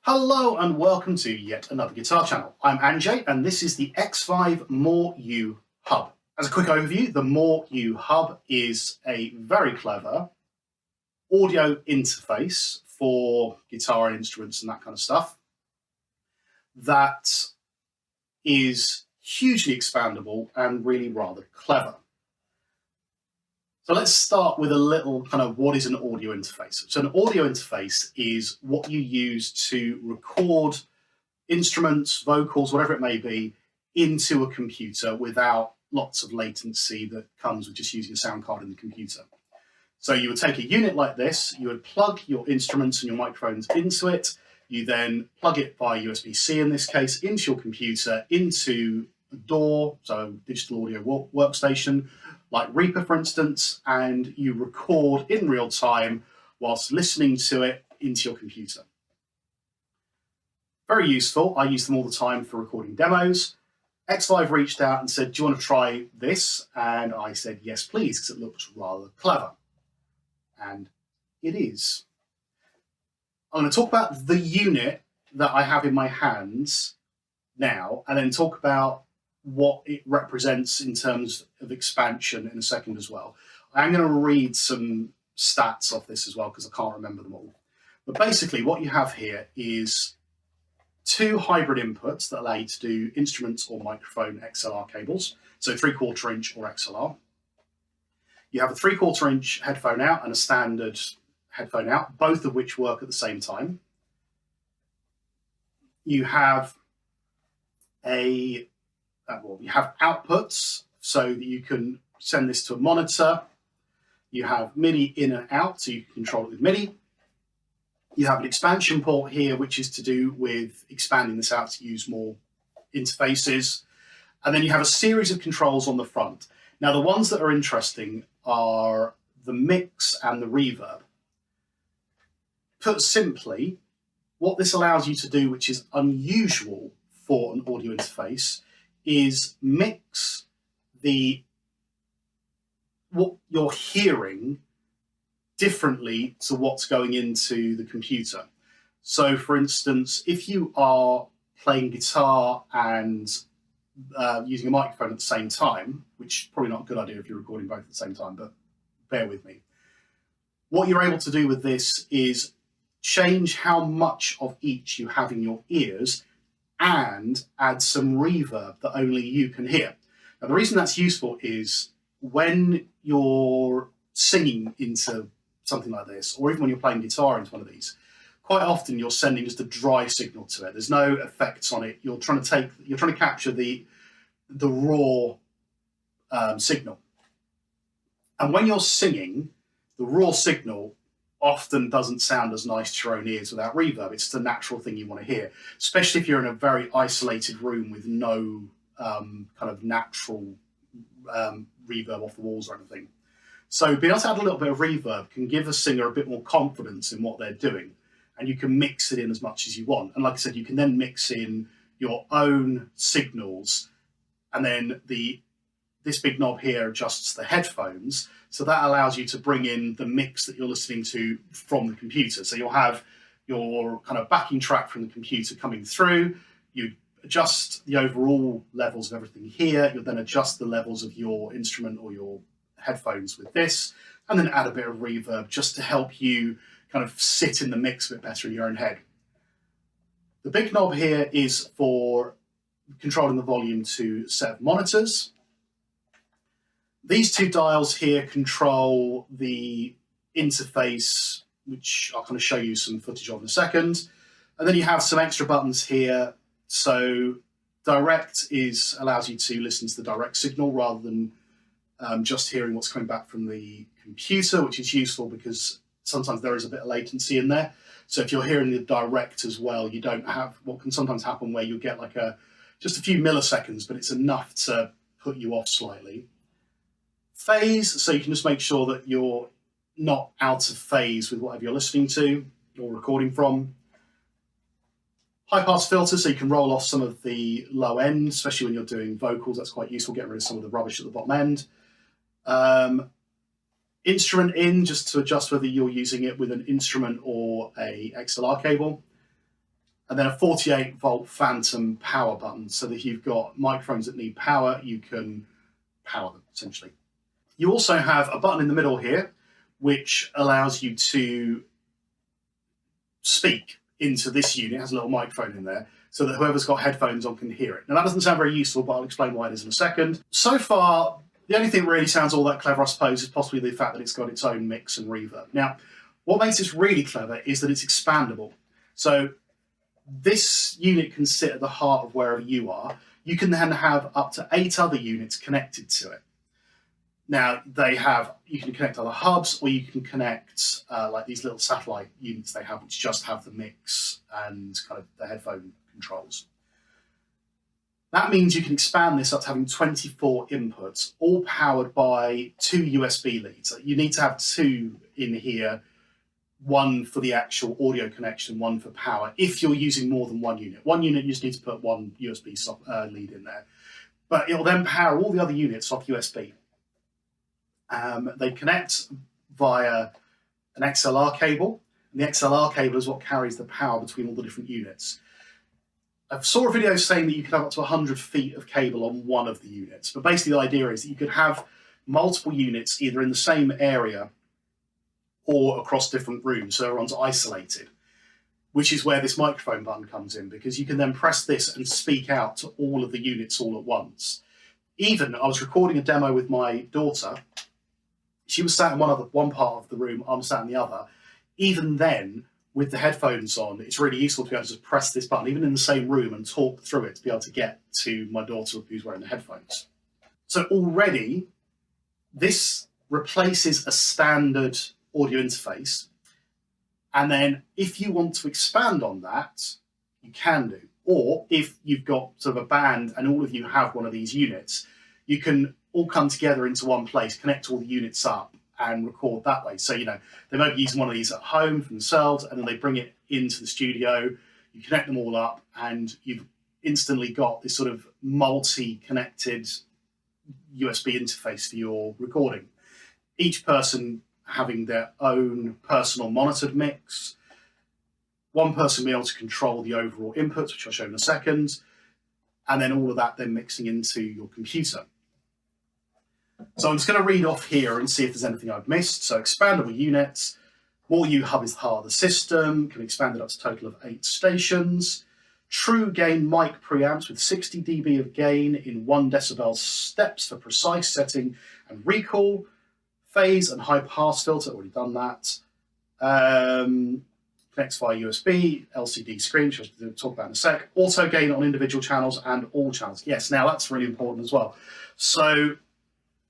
Hello and welcome to yet another guitar channel. I'm Anjay and this is the Xvive More You Hub. As a quick overview, the More You Hub is a very clever audio interface for guitar and instruments and that kind of stuff that is hugely expandable and really rather clever. So let's start with a little kind of what is an audio interface. So an audio interface is what you use to record instruments, vocals, whatever it may be, into a computer without lots of latency that comes with just using a sound card in the computer. So you would take a unit like this, you would plug your instruments and your microphones into it, you then plug it via USB-C in this case into your computer, into a DAW, so digital audio workstation, like Reaper for instance, and you record in real time whilst listening to it into your computer. Very useful. I use them all the time for recording demos. Xvive reached out and said, do you want to try this? And I said, yes, please, because it looks rather clever. And it is. I'm going to talk about the unit that I have in my hands now, and then talk about what it represents in terms of expansion in a second as well. I'm going to read some stats off this as well because I can't remember them all. But basically what you have here is two hybrid inputs that allow you to do instruments or microphone XLR cables, so 3/4 inch or XLR. You have a 3/4 inch headphone out and a standard headphone out, both of which work at the same time. You have you have outputs so that you can send this to a monitor. You have MIDI in and out, so you can control it with MIDI. You have an expansion port here, which is to do with expanding this out to use more interfaces. And then you have a series of controls on the front. Now, the ones that are interesting are the mix and the reverb. Put simply, what this allows you to do, which is unusual for an audio interface, is mix what you're hearing differently to what's going into the computer. So for instance, if you are playing guitar and using a microphone at the same time, which is probably not a good idea if you're recording both at the same time, but bear with me. What you're able to do with this is change how much of each you have in your ears and add some reverb that only you can hear. Now, the reason that's useful is when you're singing into something like this, or even when you're playing guitar into one of these, quite often you're sending just a dry signal to it. There's no effects on it. You're trying to capture the raw signal. And when you're singing, the raw signal often doesn't sound as nice to your own ears without reverb. It's the natural thing you want to hear, especially if you're in a very isolated room with no kind of natural reverb off the walls or anything. So being able to add a little bit of reverb can give a singer a bit more confidence in what they're doing, and you can mix it in as much as you want. And like I said, you can then mix in your own signals, and then this big knob here adjusts the headphones, so that allows you to bring in the mix that you're listening to from the computer. So you'll have your kind of backing track from the computer coming through, you adjust the overall levels of everything here, you'll then adjust the levels of your instrument or your headphones with this, and then add a bit of reverb just to help you kind of sit in the mix a bit better in your own head. The big knob here is for controlling the volume to a set of monitors. These two dials here control the interface, which I'll kind of show you some footage of in a second. And then you have some extra buttons here. So direct allows you to listen to the direct signal rather than just hearing what's coming back from the computer, which is useful because sometimes there is a bit of latency in there. So if you're hearing the direct as well, you don't have what can sometimes happen where you get like just a few milliseconds, but it's enough to put you off slightly. Phase, so you can just make sure that you're not out of phase with whatever you're listening to or recording from. High pass filter, so you can roll off some of the low end, especially when you're doing vocals. That's quite useful, getting rid of some of the rubbish at the bottom end. Instrument in, just to adjust whether you're using it with an instrument or a XLR cable. and then a 48-volt phantom power button, so that if you've got microphones that need power, you can power them, essentially. You also have a button in the middle here, which allows you to speak into this unit. It has a little microphone in there, so that whoever's got headphones on can hear it. Now, that doesn't sound very useful, but I'll explain why it is in a second. So far, the only thing that really sounds all that clever, I suppose, is possibly the fact that it's got its own mix and reverb. Now, what makes this really clever is that it's expandable. So this unit can sit at the heart of wherever you are. You can then have up to 8 other units connected to it. Now, you can connect other hubs, or you can connect like these little satellite units they have, which just have the mix and kind of the headphone controls. That means you can expand this up to having 24 inputs, all powered by 2 USB leads. You need to have 2 in here, one for the actual audio connection, one for power, if you're using more than one unit. One unit, you just need to put one USB lead in there. But it'll then power all the other units off USB. They connect via an XLR cable, and the XLR cable is what carries the power between all the different units. I saw a video saying that you could have up to 100 feet of cable on one of the units, but basically the idea is that you could have multiple units either in the same area or across different rooms, so everyone's isolated, which is where this microphone button comes in, because you can then press this and speak out to all of the units all at once. Even, I was recording a demo with my daughter. She was sat in one part of the room, I'm sat in the other. Even then, with the headphones on, it's really useful to be able to just press this button, even in the same room, and talk through it to be able to get to my daughter who's wearing the headphones. So already, this replaces a standard audio interface. And then if you want to expand on that, you can do. Or if you've got sort of a band and all of you have one of these units, you can all come together into one place, connect all the units up and record that way. So, they might be using one of these at home for themselves, and then they bring it into the studio, you connect them all up, and you've instantly got this sort of multi-connected USB interface for your recording. Each person having their own personal monitored mix, one person being able to control the overall inputs, which I'll show in a second, and then all of that then mixing into your computer. So I'm just going to read off here and see if there's anything I've missed. So expandable units, More You Hub is the heart of the system, can expand it up to a total of 8 stations. True gain mic preamps with 60 dB of gain in 1 decibel steps for precise setting and recall. Phase and high pass filter, already done that. Connects via USB, LCD screen, which I'll talk about in a sec. Auto gain on individual channels and all channels. Yes, now that's really important as well. So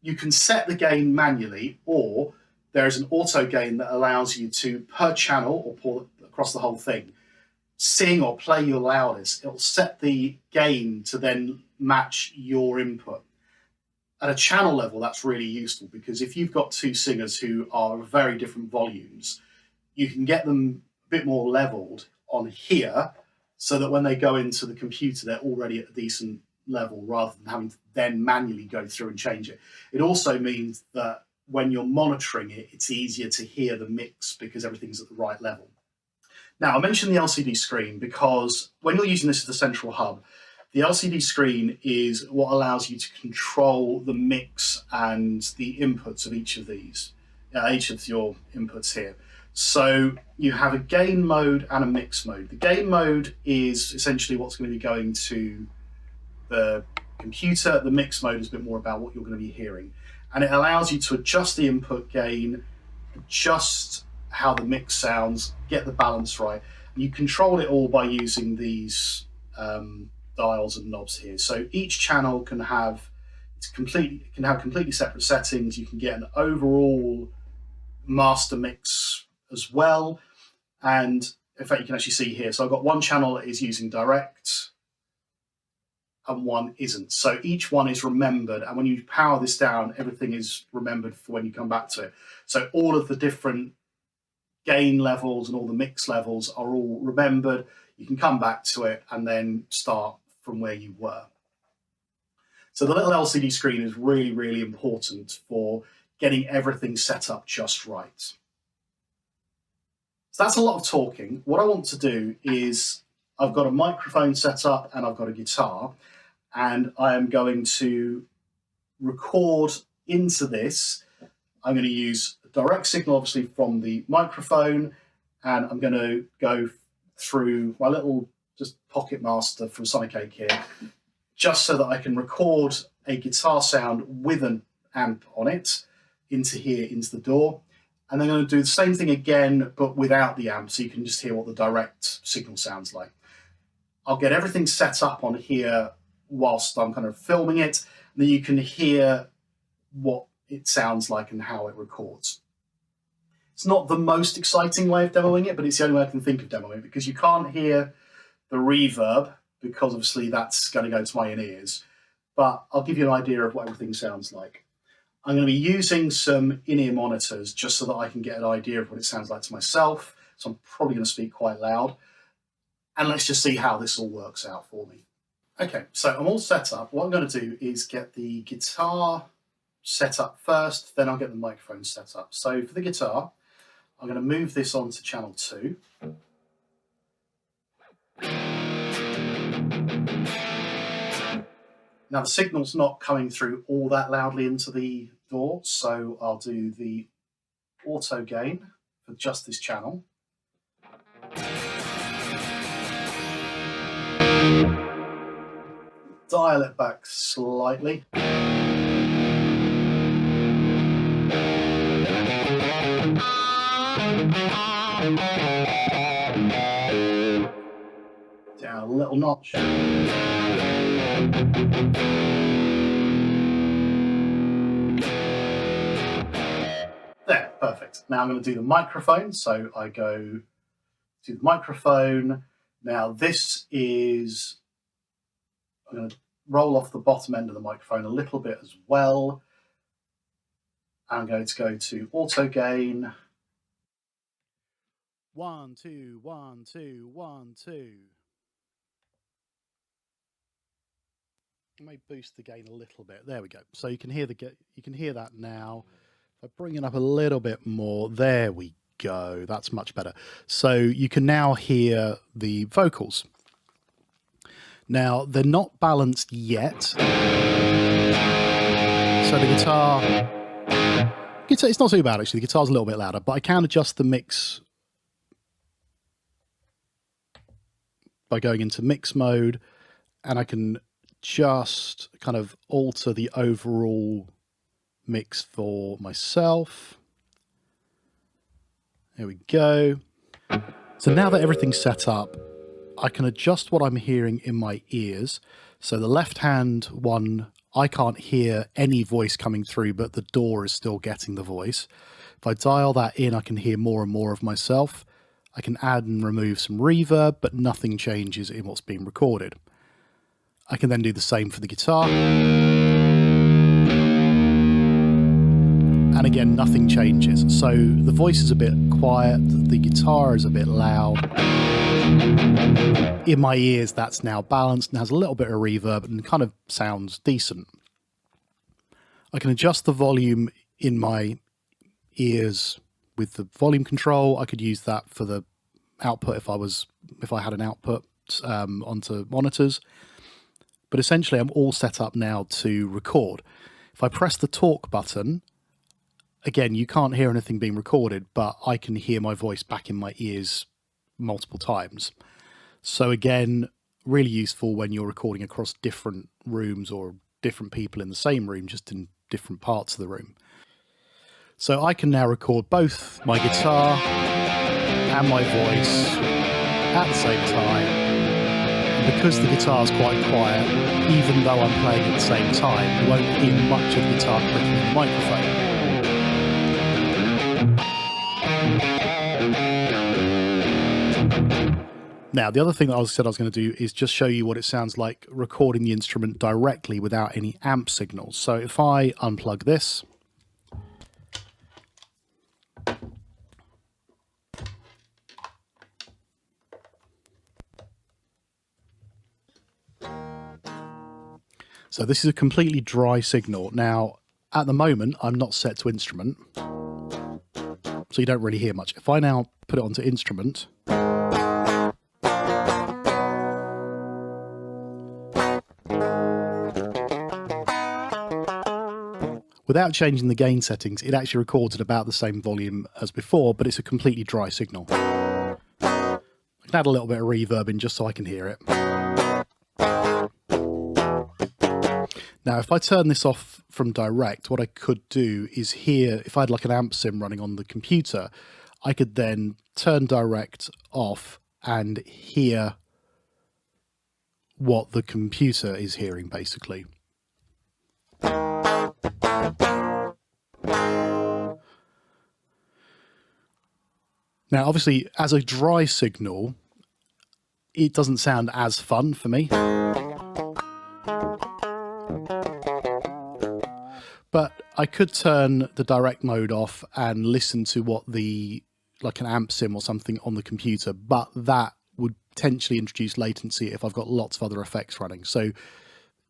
you can set the gain manually, or there is an auto gain that allows you to, per channel or pour across the whole thing, sing or play your loudest. It'll set the gain to then match your input. At a channel level, that's really useful, because if you've got 2 singers who are very different volumes, you can get them a bit more leveled on here, so that when they go into the computer, they're already at a decent level, rather than having to then manually go through and change it. It also means that when you're monitoring it, it's easier to hear the mix because everything's at the right level. Now, I mentioned the LCD screen because when you're using this as the central hub, the LCD screen is what allows you to control the mix and the inputs of each of these, each of your inputs here. So you have a gain mode and a mix mode. The gain mode is essentially what's going to be going to the computer. The mix mode is a bit more about what you're going to be hearing. And it allows you to adjust the input gain, adjust how the mix sounds, get the balance right. You control it all by using these dials and knobs here. So each channel can have completely separate settings. You can get an overall master mix as well. And in fact, you can actually see here. So I've got one channel that is using direct and one isn't. So each one is remembered. And when you power this down, everything is remembered for when you come back to it. So all of the different gain levels and all the mix levels are all remembered. You can come back to it and then start from where you were. So the little LCD screen is really, really important for getting everything set up just right. So that's a lot of talking. What I want to do is I've got a microphone set up and I've got a guitar, and I am going to record into this. I'm going to use a direct signal, obviously, from the microphone, and I'm going to go through my little just Pocket Master from Sonic 8 here, just so that I can record a guitar sound with an amp on it into here, into the door. And then I'm going to do the same thing again, but without the amp, so you can just hear what the direct signal sounds like. I'll get everything set up on here whilst I'm kind of filming it, and then you can hear what it sounds like and how it records. It's not the most exciting way of demoing it, but it's the only way I can think of demoing it, because you can't hear the reverb, because obviously that's going to go to my in-ears. But I'll give you an idea of what everything sounds like. I'm going to be using some in-ear monitors just so that I can get an idea of what it sounds like to myself. So I'm probably going to speak quite loud. And let's just see how this all works out for me. Okay, so I'm all set up. What I'm going to do is get the guitar set up first, then I'll get the microphone set up. So for the guitar, I'm going to move this on to channel 2. Now the signal's not coming through all that loudly into the door, so I'll do the auto gain for just this channel. Dial it back slightly. Down a little notch. There, perfect. Now I'm going to do the microphone. So I go to the microphone. Now this is, I'm going to roll off the bottom end of the microphone a little bit as well. I'm going to go to auto gain. 1 2 1 2 1 2. I may boost the gain a little bit. There we go. So you can hear that now. If I bring it up a little bit more, there we go. That's much better. So you can now hear the vocals. Now they're not balanced yet. So the guitar, it's not too bad actually. The guitar's a little bit louder, but I can adjust the mix by going into mix mode, and I can just kind of alter the overall mix for myself. There we go. So now that everything's set up, I can adjust what I'm hearing in my ears. So the left hand one, I can't hear any voice coming through, but the door is still getting the voice. If I dial that in, I can hear more and more of myself. I can add and remove some reverb, but nothing changes in what's being recorded. I can then do the same for the guitar. And again, nothing changes. So the voice is a bit quiet, the guitar is a bit loud. In my ears, that's now balanced and has a little bit of reverb and kind of sounds decent. I can adjust the volume in my ears with the volume control. I could use that for the output if I had an output onto monitors. But essentially, I'm all set up now to record. If I press the talk button, again, you can't hear anything being recorded, but I can hear my voice back in my ears multiple times. So again, really useful when you're recording across different rooms or different people in the same room, just in different parts of the room. So I can now record both my guitar and my voice at the same time. And because the guitar's quite quiet, even though I'm playing at the same time, you won't hear much of the guitar clicking in the microphone. Now, the other thing that I said I was going to do is just show you what it sounds like recording the instrument directly without any amp signals. So if I unplug this, so this is a completely dry signal. Now, at the moment, I'm not set to instrument, so you don't really hear much. If I now put it onto instrument, Without changing the gain settings, it actually records at about the same volume as before, but it's a completely dry signal. I can add a little bit of reverb in just so I can hear it. Now, if I turn this off from direct, what I could do is hear, if I had like an amp sim running on the computer, I could then turn direct off and hear what the computer is hearing, basically. Now, obviously, as a dry signal, it doesn't sound as fun for me. But I could turn the direct mode off and listen to what like an amp sim or something on the computer, but that would potentially introduce latency if I've got lots of other effects running. So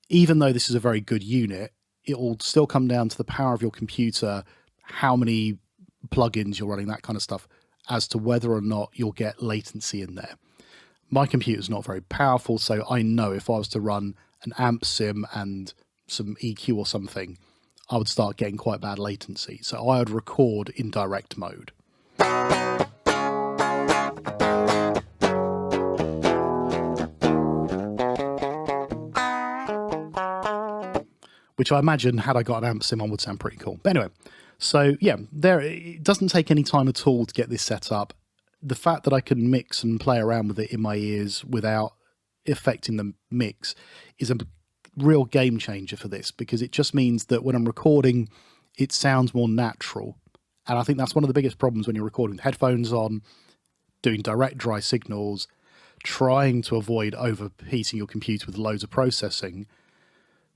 even though this is a very good unit, it will still come down to the power of your computer, how many plugins you're running, that kind of stuff, as to whether or not you'll get latency in there. My computer's not very powerful, so I know if I was to run an amp sim and some EQ or something, I would start getting quite bad latency. So I would record in direct mode. Which I imagine, had I got an amp sim on, would sound pretty cool. But anyway, so yeah, it doesn't take any time at all to get this set up. The fact that I can mix and play around with it in my ears without affecting the mix is a real game changer for this, because it just means that when I'm recording, it sounds more natural. And I think that's one of the biggest problems when you're recording with headphones on, doing direct dry signals, trying to avoid overheating your computer with loads of processing.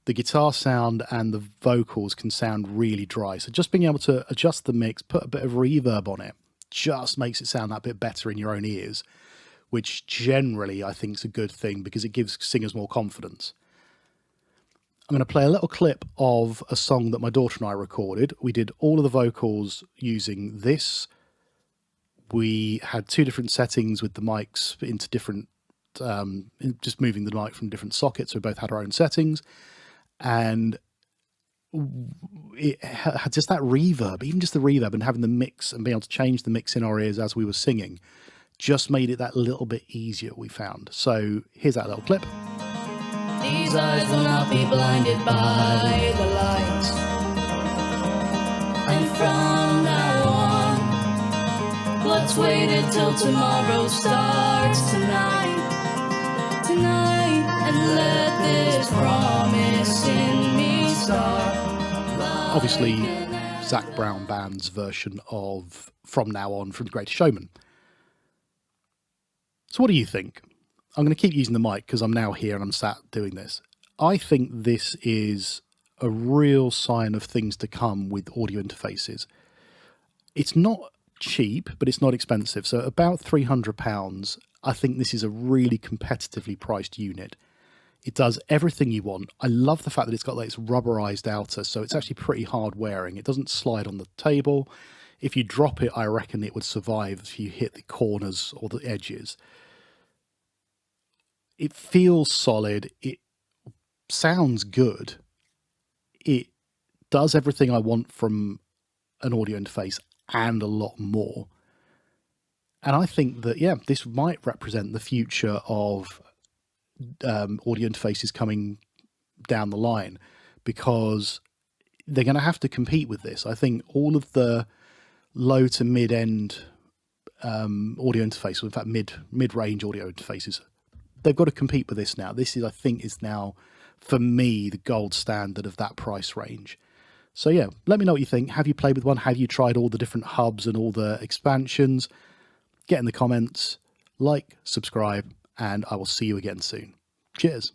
The guitar sound and the vocals can sound really dry. So just being able to adjust the mix, put a bit of reverb on it, just makes it sound that bit better in your own ears, which generally I think is a good thing because it gives singers more confidence. I'm going to play a little clip of a song that my daughter and I recorded. We did all of the vocals using this. We had two different settings with the mics into different, just moving the mic from different sockets. So we both had our own settings. And it had just that reverb, even just the reverb, and having the mix and being able to change the mix in our ears as we were singing just made it that little bit easier, we found. So here's that little clip. These eyes will not be blinded by the lights, and from now on, let's wait until tomorrow starts tonight, and let this promise in me start. Obviously, Zach Brown Band's version of From Now On from The Greatest Showman. So what do you think? I'm going to keep using the mic because I'm now here and I'm sat doing this. I think this is a real sign of things to come with audio interfaces. It's not cheap, but it's not expensive. So about £300, I think this is a really competitively priced unit. It does everything you want. I love the fact that it's got like this rubberized outer, so it's actually pretty hard wearing. It doesn't slide on the table. If you drop it, I reckon it would survive if you hit the corners or the edges. It feels solid. It sounds good. It does everything I want from an audio interface and a lot more. And I think that, yeah, this might represent the future of audio interfaces coming down the line, because they're going to have to compete with this. I think all of the low to mid-end audio interfaces, in fact mid-range audio interfaces, they've got to compete with this now. This is, I think, is now for me the gold standard of that price range. So yeah, let me know what you think. Have you played with one? Have you tried all the different hubs and all the expansions? Get in the comments, like, subscribe, and I will see you again soon. Cheers.